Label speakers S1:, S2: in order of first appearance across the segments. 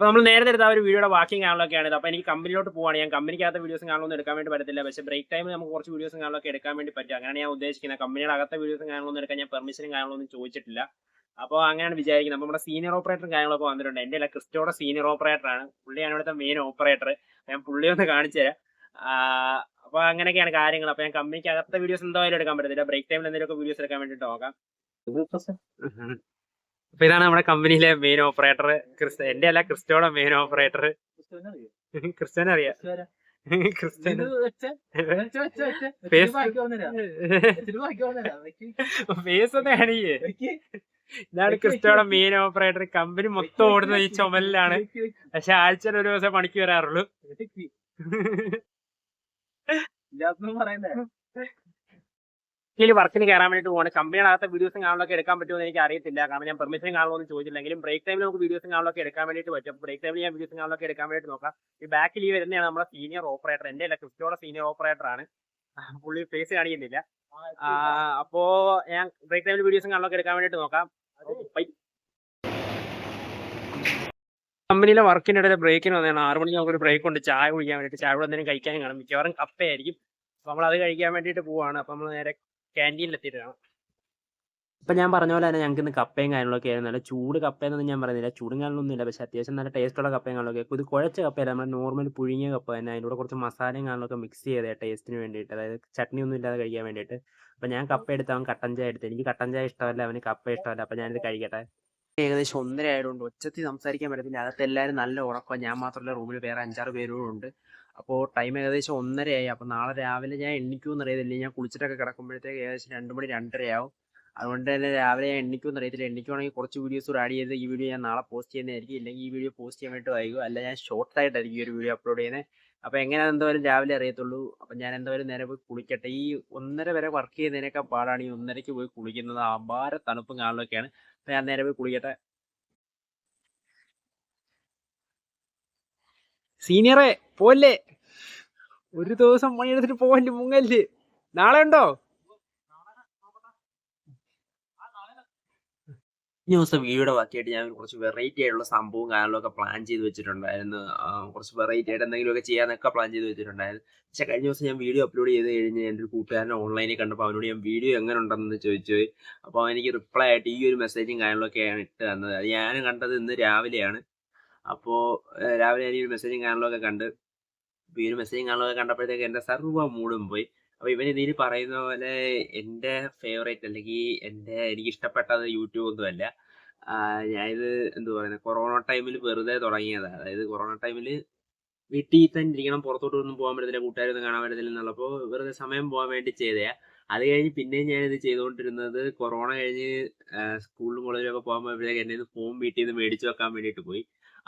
S1: അപ്പോൾ നമ്മൾ നേരത്തെ എടുത്ത ആ ഒരു വീഡിയോയുടെ ബാക്കിയും കാണലൊക്കെയാണ് ഇത്. അപ്പോൾ എനിക്ക് കമ്പനിയിലോട്ട് പോവാണ്. ഞാൻ കമ്പനിക്കകത്തെ വീഡിയോസും കാണലൊന്നും എടുക്കാൻ വേണ്ടി പറ്റത്തില്ല. പക്ഷേ ബ്രേക്ക് ടൈമിൽ നമുക്ക് കുറച്ച് വീഡിയോസും കാണലൊക്കെ എടുക്കാൻ വേണ്ടി പറ്റും. അങ്ങനെയാണ് ഞാൻ ഉദ്ദേശിക്കുന്നത്. കമ്പനിയുടെ അകത്തെ വീഡിയോസും കാണലൊന്നും എടുക്കാൻ ഞാൻ പെർമിഷനും കാണലൊന്നും ചോദിച്ചിട്ടില്ല. അപ്പോൾ അങ്ങനെയാണ് വിചാരിക്കുന്നത്. അപ്പോൾ നമ്മുടെ സീനിയർ ഓപ്പറേറ്ററും കാര്യങ്ങളൊക്കെ വന്നിട്ടുണ്ട്. എൻ്റെ അല്ല, ക്രിസ്റ്റോയുടെ സീനിയർ ഓപ്പറേറ്ററാണ്. പുള്ളിയാണ് ഇവിടുത്തെ മെയിൻ ഓപ്പറേറ്റർ. ഞാൻ പുള്ളിയൊന്ന് കാണിച്ചു തരാം. അപ്പോൾ അങ്ങനെയൊക്കെയാണ് കാര്യങ്ങൾ. അപ്പോൾ ഞാൻ കമ്പനിക്ക് അകത്തെ വീഡിയോസ് എന്തായാലും എടുക്കാൻ പറ്റത്തില്ല. ബ്രേക്ക് ടൈമിൽ എന്തെങ്കിലുമൊക്കെ വീഡിയോസ് എടുക്കാൻ വേണ്ടിയിട്ട് നോക്കാം. അപ്പൊ ഇതാണ് നമ്മുടെ കമ്പനിയിലെ മെയിൻ ഓപ്പറേറ്റർ. എന്റെ അല്ല, ക്രിസ്റ്റോയുടെ മെയിൻ ഓപ്പറേറ്റർ. ക്രിസ്റ്റോനെ അറിയാം. ഫേസ് ഒന്ന് കാണിക്കേ. ഇതാണ് ക്രിസ്റ്റോയുടെ മെയിൻ ഓപ്പറേറ്റർ. കമ്പനി മൊത്തം ഓടുന്നത് ഈ ചുമലിലാണ്. പക്ഷെ ആഴ്ചയിൽ ഒരു ദിവസം പണിക്ക് വരാറുള്ളൂ. വർക്കിന് കയറാൻ വേണ്ടിയിട്ട് പോകണം. കമ്പനിയുടെ വീഡിയോസും കാണാനൊക്കെ എടുക്കാൻ പറ്റുമെന്ന് എനിക്ക് അറിയത്തില്ല. കാരണം ഞാൻ പെർമിഷൻ കാണുമെന്ന് ചോദിച്ചില്ലെങ്കിലും ബ്രേക്ക് ടൈമിൽ നമുക്ക് വീഡിയോസും കാണാനൊക്കെ എടുക്കാൻ വേണ്ടിയിട്ട് പറ്റും. ബ്രേക്ക് ടൈമിൽ ഞാൻ വീഡിയോസും കാണാനൊക്കെ എടുക്കാൻ വേണ്ടി നോക്കാം. ഈ ബാക്കിൽ ഈ വരുന്നതാണ് നമ്മുടെ സീനിയർ ഓപ്പറേറ്റർ. എൻ്റെ അല്ല, ക്രിസ്റ്റോയുടെ സീനിയർ ഓപ്പറേറ്റർ ആണ്. പുള്ളി ഫേസ് കാണിക്കുന്നില്ല. അപ്പോ ഞാൻ ബ്രേക്ക് ടൈമിൽ വീഡിയോസും കാണാനൊക്കെ എടുക്കാൻ വേണ്ടിയിട്ട് നോക്കാം. കമ്പനിയിലെ വർക്കിൻ്റെ ഇടയിൽ ബ്രേക്കിന് വന്നതാണ്. 6 മണിക്ക് നമുക്കൊരു ബ്രേക്ക് ഉണ്ട് ചായ കുടിക്കാൻ വേണ്ടിയിട്ട്. ചായ കൂടെ എന്തെങ്കിലും കഴിക്കാൻ കാണും. മിക്കവാറും കപ്പയായിരിക്കും. അപ്പോൾ നമ്മളത് കഴിക്കാൻ വേണ്ടിയിട്ട് പോവാണ്. അപ്പോൾ നമ്മൾ നേരെ ക്യാൻറ്റീനിലെത്തിയിട്ടാണ്. ഇപ്പം ഞാൻ പറഞ്ഞ പോലെ തന്നെ ഞങ്ങൾക്ക് ഇന്ന് കപ്പയും കാര്യങ്ങളൊക്കെ ആയിരുന്നു. നല്ല ചൂട് കപ്പയെന്നൊന്നും ഞാൻ പറയുന്നില്ല. ചൂടും കാര്യങ്ങളൊന്നുമില്ല. പക്ഷേ അത്യാവശ്യം നല്ല ടേസ്റ്റുള്ള കപ്പയും കാര്യങ്ങളൊക്കെ. ഇത് കുഴച്ച കപ്പയല്ല, നമ്മുടെ നോർമൽ പുഴുങ്ങിയ കപ്പ തന്നെ. അതിൻ്റെ കൂടെ കുറച്ച് മസാലയും കാര്യങ്ങളൊക്കെ മിക്സ് ചെയ്തേ ടേസ്റ്റിന് വേണ്ടിയിട്ട്. അതായത് ചട്നി ഒന്നും ഇല്ലാതെ കഴിക്കാൻ വേണ്ടിയിട്ട്. അപ്പം ഞാൻ കപ്പ എടുത്ത്, അവൻ കട്ടൻ ചായ എടുത്ത്. എനിക്ക് കട്ടൻ ചായ ഇഷ്ടമല്ല, അവന് കപ്പ ഇഷ്ടമല്ല. അപ്പം ഞാനിത് കഴിക്കട്ടെ. ഏകദേശം 1:30 ആയതുകൊണ്ട് ഒച്ചത്തിൽ സംസാരിക്കാൻ പറ്റത്തില്ല. അകത്ത് എല്ലാവരും നല്ല ഉറക്കം. ഞാൻ മാത്രമല്ല, റൂമിൽ വേറെ 5-6 പേരും ഉണ്ട്. അപ്പോൾ ടൈം ഏകദേശം 1:30 ആയി. അപ്പോൾ നാളെ രാവിലെ ഞാൻ എണ്ണിക്കുമെന്ന് അറിയത്തില്ല. ഞാൻ കുളിച്ചിട്ടൊക്കെ കിടക്കുമ്പോഴത്തേക്ക് ഏകദേശം 2 മണി 2:30 ആവും. അതുകൊണ്ട് തന്നെ രാവിലെ ഞാൻ എണ്ണിക്കുമെന്ന് അറിയത്തില്ല. എണ്ണിക്കുവാണെങ്കിൽ കുറച്ച് വീഡിയോസ് കൂടെ ആഡ് ചെയ്ത് ഈ വീഡിയോ ഞാൻ നാളെ പോസ്റ്റ് ചെയ്യുന്നതായിരിക്കും. ഇല്ലെങ്കിൽ ഈ വീഡിയോ പോസ്റ്റ് ചെയ്യാൻ വേണ്ടി വൈകും. അല്ല, ഞാൻ ഷോർട്സ് ആയിട്ടായിരിക്കും ഈ ഒരു വീഡിയോ അപ്ലോഡ് ചെയ്യുന്നത്. അപ്പോൾ എങ്ങനെയാണെന്ന് എന്തായാലും രാവിലെ അറിയത്തുള്ളൂ. അപ്പം ഞാൻ എന്തായാലും നേരെ പോയി കുളിക്കട്ടെ. ഈ 1:30 വരെ വർക്ക് ചെയ്യുന്നതിനേക്കാൾ പാടാണ് ഈ 1:30ക്ക് പോയി കുളിക്കുന്നത്. അപാര തണുപ്പും കാണലൊക്കെയാണ്. അപ്പം ഞാൻ നേരെ പോയി കുളിക്കട്ടെ. സീനിയറെ പോലെ ഒരു ദിവസം പണിയെടുത്തിട്ട് പോകല്ലേ, മുങ്ങല്ലേ. നാളെ ഉണ്ടോ? ഈ ദിവസം വീഡിയോയുടെ ബാക്കിയായിട്ട് ഞാൻ കുറച്ച് വെറൈറ്റി ആയിട്ടുള്ള സംഭവവും കാര്യങ്ങളൊക്കെ പ്ലാൻ ചെയ്ത് വെച്ചിട്ടുണ്ടായിരുന്നു. കുറച്ച് വെറൈറ്റി ആയിട്ട് എന്തെങ്കിലുമൊക്കെ ചെയ്യാനൊക്കെ പ്ലാൻ ചെയ്ത് വെച്ചിട്ടുണ്ടായിരുന്നു. പക്ഷേ കഴിഞ്ഞ ദിവസം ഞാൻ വീഡിയോ അപ്ലോഡ് ചെയ്ത് കഴിഞ്ഞ് എൻ്റെ ഒരു കൂട്ടുകാരനെ ഓൺലൈനിൽ കണ്ടപ്പോൾ അവനോട് ഞാൻ വീഡിയോ എങ്ങനെ ഉണ്ടെന്ന് ചോദിച്ചു. അപ്പോൾ എനിക്ക് റിപ്ലൈ ആയിട്ട് ഈ ഒരു മെസ്സേജും കാര്യങ്ങളൊക്കെയാണ് ഇട്ട് തന്നത്. അത് ഞാൻ കണ്ടത് ഇന്ന് രാവിലെയാണ്. അപ്പോൾ രാവിലെ ഞാൻ ഈ ഒരു മെസ്സേജും കാര്യങ്ങളൊക്കെ കണ്ട്. അപ്പോൾ ഈ ഒരു മെസ്സേജും കാര്യങ്ങളൊക്കെ കണ്ടപ്പോഴത്തേക്ക് എൻ്റെ സർവ്വ മൂടും പോയി. അപ്പോൾ ഇവൻ ഇതിൽ പറയുന്ന പോലെ എൻ്റെ ഫേവറേറ്റ് അല്ലെങ്കിൽ എനിക്ക് ഇഷ്ടപ്പെട്ടത് യൂട്യൂബ് ഒന്നുമല്ല. ഞാനിത് എന്തുവാ പറയുന്നത്, കൊറോണ ടൈമിൽ വെറുതെ തുടങ്ങിയതാണ്. അതായത് കൊറോണ ടൈമിൽ വീട്ടിൽ തന്നെ ഇരിക്കണം, പുറത്തോട്ടൊന്നും പോകാൻ പറ്റത്തില്ല, കൂട്ടുകാരൊന്നും കാണാൻ പറ്റത്തില്ല എന്നുള്ളപ്പോൾ വെറുതെ സമയം പോകാൻ വേണ്ടി ചെയ്തതാണ്. അത് കഴിഞ്ഞ് പിന്നെയും ഞാനിത് ചെയ്തുകൊണ്ടിരുന്നത് കൊറോണ കഴിഞ്ഞ് സ്കൂളിലും കോളേജിലൊക്കെ പോകാൻ പോയപ്പോഴത്തേക്ക് എൻ്റെ ഫോൺ വീട്ടിൽ നിന്ന് മേടിച്ച് വെക്കാൻ വേണ്ടിയിട്ട് പോയി.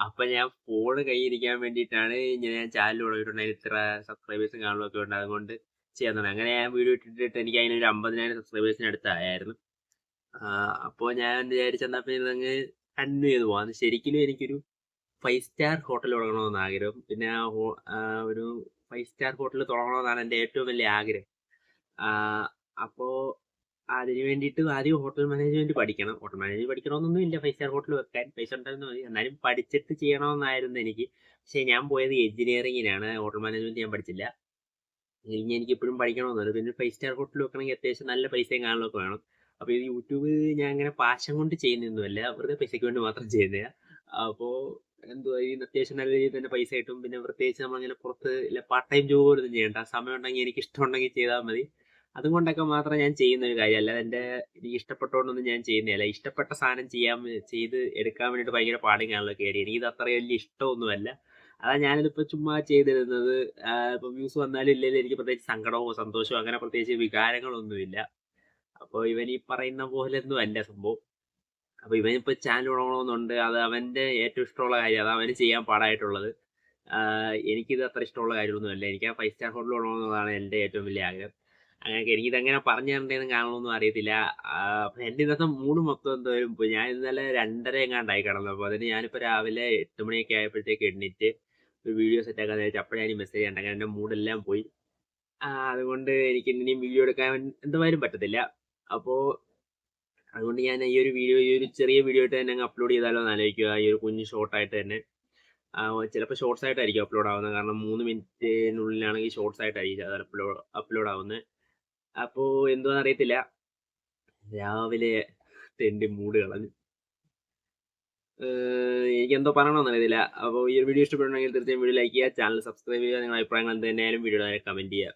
S1: അപ്പം ഞാൻ ഫോൺ കയ്യിരിക്കാൻ വേണ്ടിയിട്ടാണ് ഇങ്ങനെ ഞാൻ ചാനൽ തുടങ്ങിയിട്ടുണ്ട്. അതിന് ഇത്ര സബ്സ്ക്രൈബേഴ്സും കാണുമൊക്കെ ഉണ്ട്. അതുകൊണ്ട് ചെയ്യാൻ തുടങ്ങി. അങ്ങനെ ഞാൻ വീഡിയോ ഇട്ടിട്ട് എനിക്ക് അതിനൊരു 50,000 സബ്സ്ക്രൈബേഴ്സിന് അടുത്തായിരുന്നു. അപ്പോൾ ഞാൻ വിചാരിച്ചെന്നാൽ പിന്നെ ഇതങ്ങ് കണ്ടിന്യൂ ചെയ്ത് പോകാം. ശരിക്കും എനിക്കൊരു 5 സ്റ്റാർ ഹോട്ടൽ തുടങ്ങണമെന്ന് ആഗ്രഹം. പിന്നെ ഒരു 5 സ്റ്റാർ ഹോട്ടൽ തുടങ്ങണമെന്നാണ് എൻ്റെ ഏറ്റവും വലിയ ആഗ്രഹം. അപ്പോൾ അതിന് വേണ്ടിയിട്ട് ആദ്യം ഹോട്ടൽ മാനേജ്മെന്റ് പഠിക്കണം. ഹോട്ടൽ മാനേജ്മെന്റ് പഠിക്കണമെന്നൊന്നും ഇല്ല, 5 സ്റ്റാർ ഹോട്ടൽ വെക്കാൻ പൈസ ഉണ്ടായിരുന്നു മതി. എന്നാലും പഠിച്ചിട്ട് ചെയ്യണമെന്നായിരുന്നു എനിക്ക്. പക്ഷേ ഞാൻ പോയത് എഞ്ചിനീയറിങ്ങിനാണ്, ഹോട്ടൽ മാനേജ്മെന്റ് ഞാൻ പഠിച്ചില്ല. ഇനി എനിക്ക് ഇപ്പോഴും പഠിക്കണമെന്നുണ്ട്. പിന്നെ 5 സ്റ്റാർ ഹോട്ടൽ വെക്കണമെങ്കിൽ അത്യാവശ്യം നല്ല പൈസയും കാണലൊക്കെ വേണം. അപ്പോൾ ഇത് യൂട്യൂബ് ഞാൻ അങ്ങനെ പാഷൻ കൊണ്ട് ചെയ്യുന്നൊന്നുമല്ല, വെറുതെ പൈസയ്ക്ക് വേണ്ടി മാത്രം ചെയ്യുന്നതാണ്. അപ്പോൾ എന്തുവാ, ഇതിന് അത്യാവശ്യം നല്ല രീതിയിൽ തന്നെ പൈസ കിട്ടും. പിന്നെ പ്രത്യേകിച്ച് നമ്മളിങ്ങനെ പുറത്ത് ഇല്ല, പാർട്ട് ടൈം ജോബ് പോലും ചെയ്യേണ്ട. സമയം ഉണ്ടെങ്കിൽ എനിക്ക് ഇഷ്ടമുണ്ടെങ്കിൽ ചെയ്താൽ മതി. അതുകൊണ്ടൊക്കെ മാത്രം ഞാൻ ചെയ്യുന്ന ഒരു കാര്യം. അല്ലാതെ എനിക്ക് ഇഷ്ടപ്പെട്ടോണ്ടൊന്നും ഞാൻ ചെയ്യുന്നതല്ല. ഇഷ്ടപ്പെട്ട സാധനം ചെയ്ത് എടുക്കാൻ വേണ്ടിയിട്ട് ഭയങ്കര പാടും കാണലൊക്കെ ആയിരിക്കും. എനിക്കിത് അത്ര വലിയ ഇഷ്ടമൊന്നുമല്ല. അതാണ് ഞാനിതിപ്പോൾ ചുമ്മാ ചെയ്തിരുന്നത്. ഇപ്പോൾ വ്യൂസ് വന്നാലും ഇല്ലെങ്കിലും എനിക്ക് പ്രത്യേകിച്ച് സങ്കടമോ സന്തോഷമോ അങ്ങനെ പ്രത്യേകിച്ച് വികാരങ്ങളൊന്നുമില്ല. അപ്പോൾ ഇവൻ ഈ പറയുന്ന പോലെയൊന്നും അല്ല സംഭവം. അപ്പോൾ ഇവനിപ്പോൾ ചാനൽ തുടങ്ങണമെന്നുണ്ട്. അത് അവൻ്റെ ഏറ്റവും ഇഷ്ടമുള്ള കാര്യം. അത് അവന് ചെയ്യാൻ പാടായിട്ടുള്ളത്. എനിക്കിത് അത്ര ഇഷ്ടമുള്ള കാര്യമൊന്നുമല്ല. എനിക്ക് ആ 5 സ്റ്റാർ ഹോട്ടൽ തുടങ്ങണമെന്നതാണ് എൻ്റെ ഏറ്റവും വലിയ ആഗ്രഹം. അങ്ങനെയൊക്കെ എനിക്കിതെങ്ങനെ പറഞ്ഞു തരേണ്ടതെന്ന് കാണണമെന്നും അറിയത്തില്ല. അപ്പം എൻ്റെ ഇന്നത്തെ മൂഡ് മൊത്തം എന്തായാലും പോയി. ഞാൻ ഇന്നലെ 2:30 എങ്ങാണ്ടായി കിടന്നു. അപ്പോൾ അതിന് ഞാനിപ്പോൾ രാവിലെ 8 മണിയൊക്കെ ആയപ്പോഴത്തേക്ക് എണ്ണിറ്റ് ഒരു വീഡിയോ സെറ്റാക്കാൻ നേരിട്ട് അപ്പോഴാണ് ഈ മെസ്സേജ് കണ്ടത്. അങ്ങനെ എൻ്റെ മൂഡെല്ലാം പോയി. അതുകൊണ്ട് എനിക്ക് ഇനിയും വീഡിയോ എടുക്കാൻ എന്തായാലും പറ്റത്തില്ല. അപ്പോൾ അതുകൊണ്ട് ഞാൻ ഈ ഒരു ചെറിയ വീഡിയോ ആയിട്ട് തന്നെ അങ്ങ് അപ്ലോഡ് ചെയ്താലോ എന്ന് ആലോചിക്കുക. ഈ ഒരു കുഞ്ഞ് ഷോർട്ടായിട്ട് തന്നെ. ചിലപ്പോൾ ഷോർട്സ് ആയിട്ടായിരിക്കും അപ്ലോഡ് ആവുന്നത്. കാരണം 3 മിനിറ്റിനുള്ളിലാണെങ്കിൽ ഷോർട്സ് ആയിട്ടായിരിക്കും അത് അപ്ലോഡ് ആവുന്നത്. അപ്പോൾ എന്തുവാന്ന് അറിയത്തില്ല, രാവിലെ തെണ്ടി മൂഡ് കളഞ്ഞു. എനിക്കെന്തോ പറയണമെന്ന് അറിയത്തില്ല. അപ്പോൾ ഈ ഒരു വീഡിയോ ഇഷ്ടപ്പെടണമെങ്കിൽ തീർച്ചയായും വീഡിയോ ലൈക്ക് ചെയ്യുക, ചാനൽ സബ്സ്ക്രൈബ് ചെയ്യുക, നിങ്ങളുടെ അഭിപ്രായങ്ങൾ എന്ത് തന്നെയായാലും വീഡിയോ കമൻറ്റ് ചെയ്യുക.